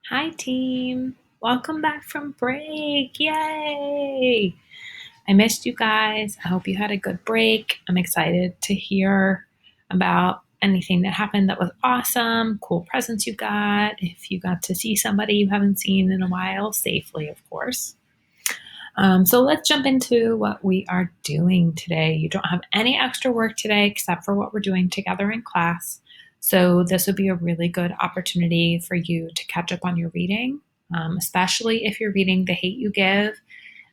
Hi, team. Welcome back from break. Yay! I missed you guys. I hope you had a good break. I'm excited to hear about anything that happened that was awesome, cool presents you got, if you got to see somebody you haven't seen in a while, safely, of course. So let's jump into what we are doing today. You don't have any extra work today except for what we're doing together in class. So this would be a really good opportunity for you to catch up on your reading, especially if you're reading The Hate You Give.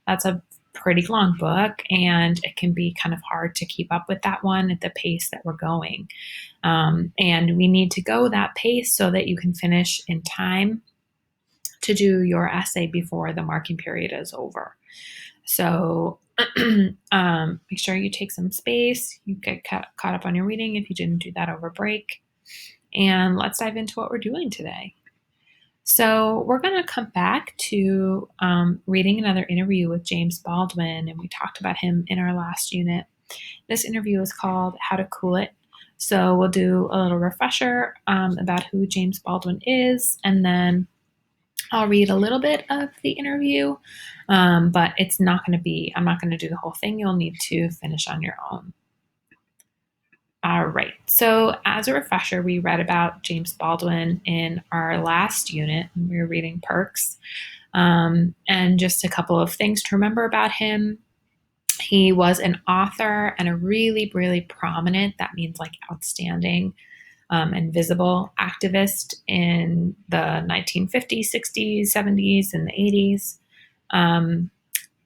That's a pretty long book, and it can be kind of hard to keep up with that one at the pace that we're going. And we need to go that pace so that you can finish in time to do your essay before the marking period is over. So make sure you take some space. You get caught up on your reading if you didn't do that over break. And let's dive into what we're doing today. So we're going to come back to reading another interview with James Baldwin, and we talked about him in our last unit. This interview is called How to Cool It. So we'll do a little refresher about who James Baldwin is, and then I'll read a little bit of the interview, but I'm not going to do the whole thing. You'll need to finish on your own. All right. So, as a refresher, we read about James Baldwin in our last unit. We were reading Perks. And just a couple of things to remember about him. He was an author and a really, really prominent, that means like outstanding, and visible activist in the 1950s, 60s, 70s, and the 80s.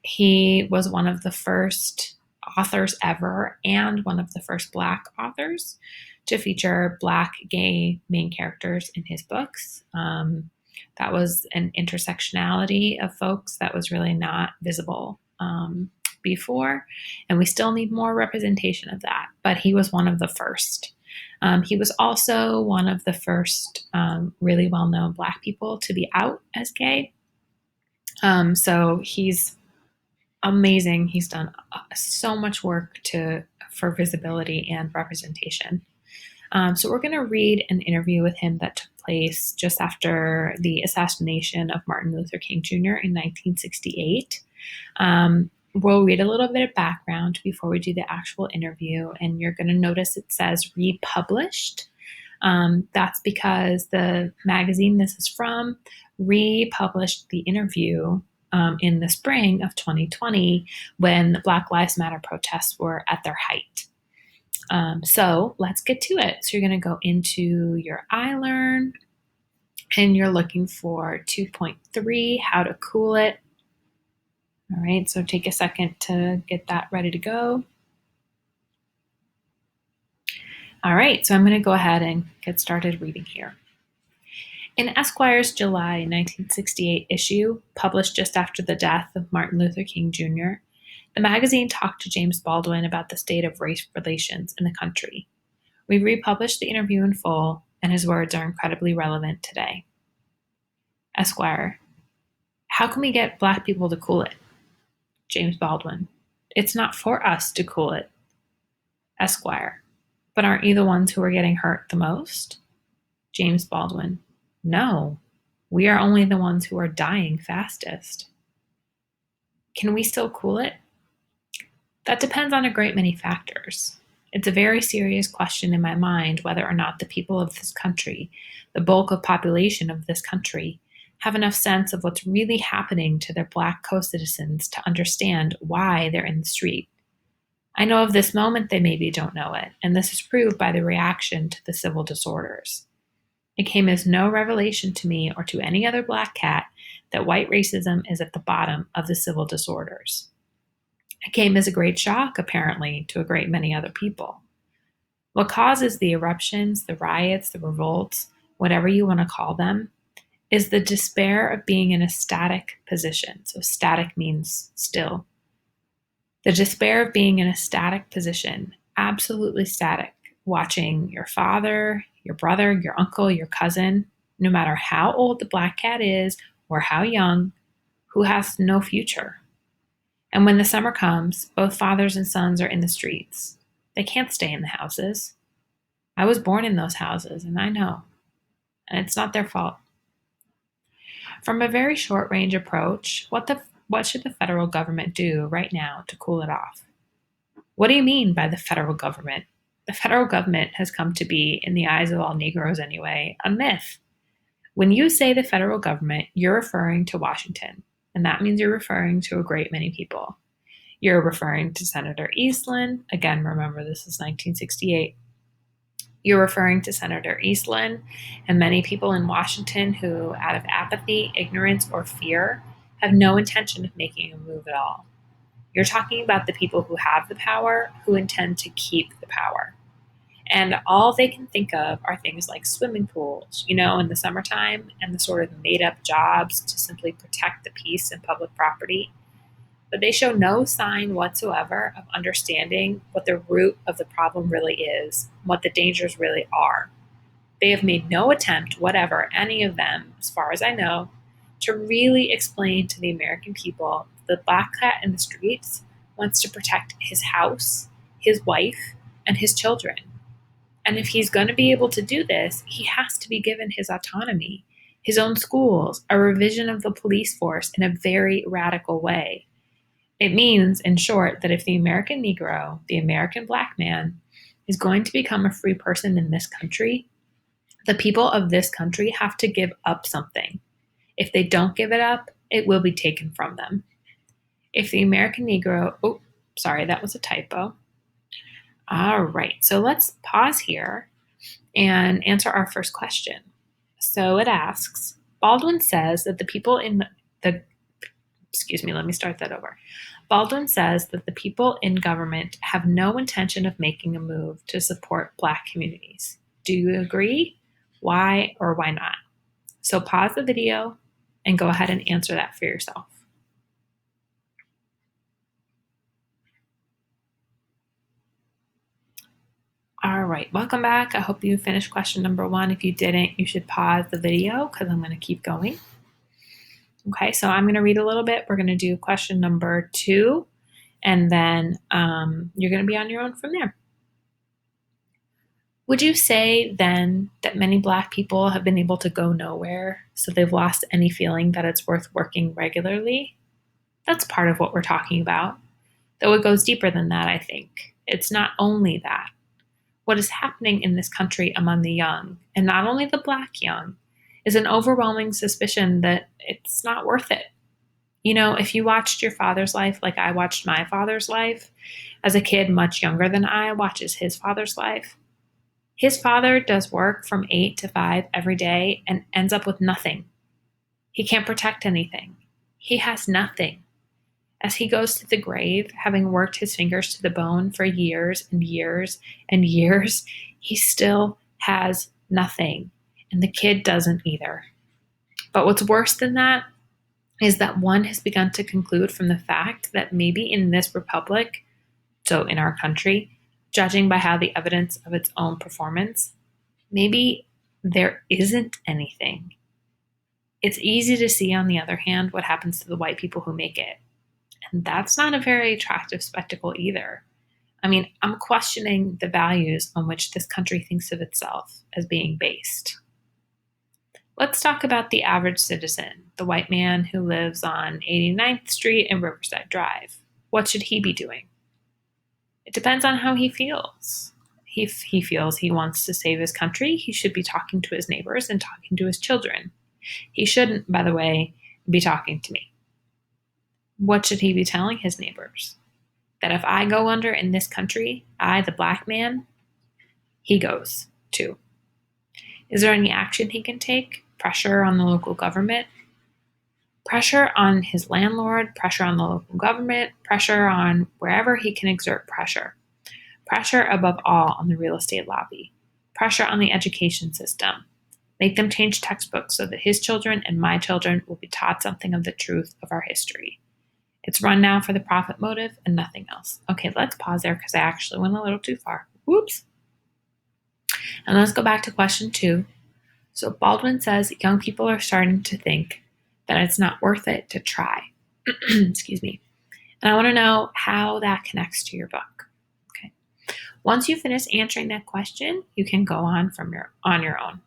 He was one of the first authors ever and one of the first Black authors to feature Black gay main characters in his books. That was an intersectionality of folks that was really not visible before, and we still need more representation of that, but he was one of the first. He was also one of the first really well-known Black people to be out as gay. So he's amazing. He's done so much work for visibility and representation. So we're going to read an interview with him that took place just after the assassination of Martin Luther King Jr. in 1968. We'll read a little bit of background before we do the actual interview, and you're going to notice it says republished. That's because the magazine this is from republished the interview in the spring of 2020 when the Black Lives Matter protests were at their height. So let's get to it. So you're going to go into your iLearn and you're looking for 2.3, How to Cool It. All right, so take a second to get that ready to go. All right, so I'm going to go ahead and get started reading here. In Esquire's July 1968 issue, published just after the death of Martin Luther King Jr., the magazine talked to James Baldwin about the state of race relations in the country. We republished the interview in full, and his words are incredibly relevant today. Esquire: how can we get Black people to cool it? James Baldwin: it's not for us to cool it. Esquire: but aren't you the ones who are getting hurt the most? James Baldwin: no, we are only the ones who are dying fastest. Can we still cool it? That depends on a great many factors. It's a very serious question in my mind whether or not the people of this country, the bulk of population of this country, have enough sense of what's really happening to their Black co-citizens to understand why they're in the street. I know of this moment they maybe don't know it, and this is proved by the reaction to the civil disorders. It came as no revelation to me or to any other Black cat that white racism is at the bottom of the civil disorders. It came as a great shock, apparently, to a great many other people. What causes the eruptions, the riots, the revolts, whatever you want to call them, is the despair of being in a static position. So static means still. The despair of being in a static position, absolutely static, watching your father, your brother, your uncle, your cousin, no matter how old the Black cat is or how young, who has no future. And when the summer comes, both fathers and sons are in the streets. They can't stay in the houses. I was born in those houses, and I know. And it's not their fault. From a very short range approach, what should the federal government do right now to cool it off? What do you mean by the federal government? The federal government has come to be, in the eyes of all Negroes anyway, a myth. When you say the federal government, you're referring to Washington, and that means you're referring to a great many people. You're referring to Senator Eastland. Again, remember this is 1968. You're referring to Senator Eastland and many people in Washington who, out of apathy, ignorance, or fear, have no intention of making a move at all. You're talking about the people who have the power, who intend to keep the power. And all they can think of are things like swimming pools, in the summertime, and the sort of made up jobs to simply protect the peace and public property. But they show no sign whatsoever of understanding what the root of the problem really is, what the dangers really are. They have made no attempt whatever, any of them, as far as I know, to really explain to the American people that the black cat in the streets wants to protect his house, his wife, and his children. And if he's going to be able to do this, he has to be given his autonomy, his own schools, a revision of the police force in a very radical way. It means, in short, that if the American Negro, the American black man, is going to become a free person in this country, the people of this country have to give up something. If they don't give it up, it will be taken from them. If the American Negro, sorry, that was a typo. All right, so let's pause here and answer our first question. So it asks, Baldwin says that the people in the let me start that over. Baldwin says that the people in government have no intention of making a move to support Black communities. Do you agree? Why or why not? So pause the video and go ahead and answer that for yourself. All right, welcome back. I hope you finished question number 1. If you didn't, you should pause the video because I'm going to keep going. Okay, so I'm going to read a little bit. We're going to do question number 2, and then you're going to be on your own from there. Would you say then that many Black people have been able to go nowhere, so they've lost any feeling that it's worth working regularly? That's part of what we're talking about, though it goes deeper than that, I think. It's not only that. What is happening in this country among the young, and not only the Black young, is an overwhelming suspicion that it's not worth it. If you watched your father's life like I watched my father's life, as a kid much younger than I watches his father's life, his father does work from 8 to 5 every day and ends up with nothing. He can't protect anything. He has nothing. As he goes to the grave, having worked his fingers to the bone for years and years and years, he still has nothing. And the kid doesn't either. But what's worse than that is that one has begun to conclude from the fact that maybe in this republic, so in our country, judging by how the evidence of its own performance, maybe there isn't anything. It's easy to see, on the other hand, what happens to the white people who make it. And that's not a very attractive spectacle either. I mean, I'm questioning the values on which this country thinks of itself as being based. Let's talk about the average citizen, the white man who lives on 89th Street and Riverside Drive. What should he be doing? It depends on how he feels. If he feels he wants to save his country, he should be talking to his neighbors and talking to his children. He shouldn't, by the way, be talking to me. What should he be telling his neighbors? That if I go under in this country, I, the Black man, he goes too. Is there any action he can take? Pressure on the local government? Pressure on his landlord? Pressure on the local government? Pressure on wherever he can exert pressure. Pressure above all on the real estate lobby. Pressure on the education system. Make them change textbooks so that his children and my children will be taught something of the truth of our history. It's run now for the profit motive and nothing else. Okay, let's pause there because I actually went a little too far. Whoops. And let's go back to question 2. So Baldwin says young people are starting to think that it's not worth it to try. Excuse me. And I want to know how that connects to your book. Okay. Once you finish answering that question, you can go on your own.